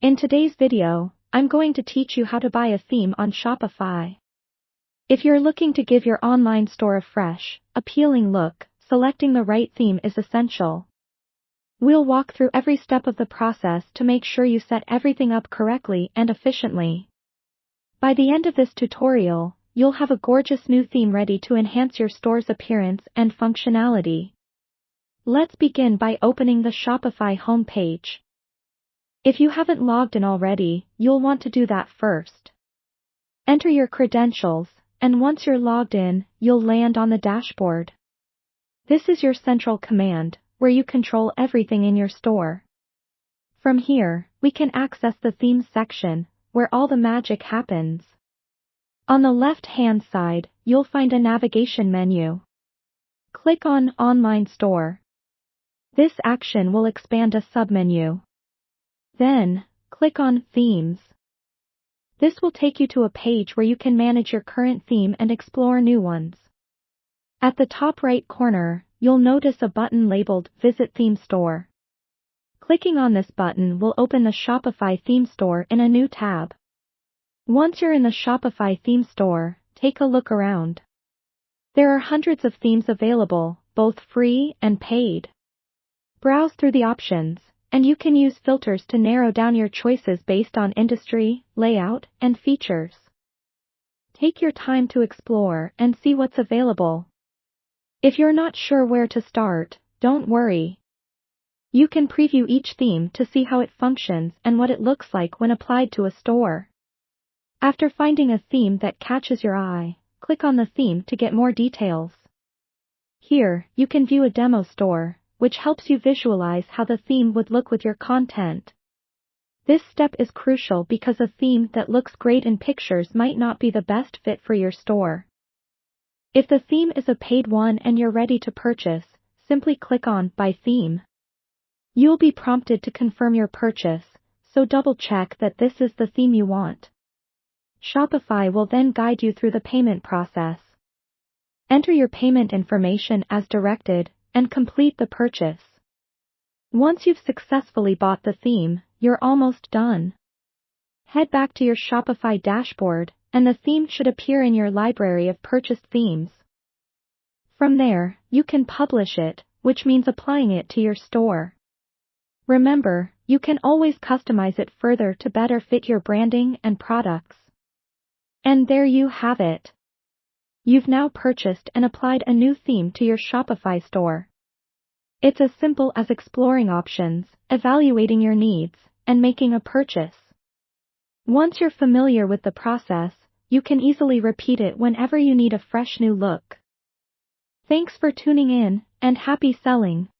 In today's video, I'm going to teach you how to buy a theme on Shopify. If you're looking to give your online store a fresh, appealing look, selecting the right theme is essential. We'll walk through every step of the process to make sure you set everything up correctly and efficiently. By the end of this tutorial, you'll have a gorgeous new theme ready to enhance your store's appearance and functionality. Let's begin by opening the Shopify homepage. If you haven't logged in already, you'll want to do that first. Enter your credentials, and once you're logged in, you'll land on the dashboard. This is your central command, where you control everything in your store. From here, we can access the themes section, where all the magic happens. On the left-hand side, you'll find a navigation menu. Click on Online Store. This action will expand a submenu. Then, click on Themes. This will take you to a page where you can manage your current theme and explore new ones. At the top right corner, you'll notice a button labeled Visit Theme Store. Clicking on this button will open the Shopify theme store in a new tab. Once you're in the Shopify theme store, take a look around. There are hundreds of themes available, both free and paid. Browse through the options, and you can use filters to narrow down your choices based on industry, layout, and features. Take your time to explore and see what's available. If you're not sure where to start, don't worry. You can preview each theme to see how it functions and what it looks like when applied to a store. After finding a theme that catches your eye, click on the theme to get more details. Here, you can view a demo store, which helps you visualize how the theme would look with your content. This step is crucial because a theme that looks great in pictures might not be the best fit for your store. If the theme is a paid one and you're ready to purchase, simply click on Buy Theme. You'll be prompted to confirm your purchase, so double-check that this is the theme you want. Shopify will then guide you through the payment process. Enter your payment information as directed, and complete the purchase. Once you've successfully bought the theme, you're almost done. Head back to your Shopify dashboard, and the theme should appear in your library of purchased themes. From there, you can publish it, which means applying it to your store. Remember, you can always customize it further to better fit your branding and products. And there you have it. You've now purchased and applied a new theme to your Shopify store. It's as simple as exploring options, evaluating your needs, and making a purchase. Once you're familiar with the process, you can easily repeat it whenever you need a fresh new look. Thanks for tuning in, and happy selling!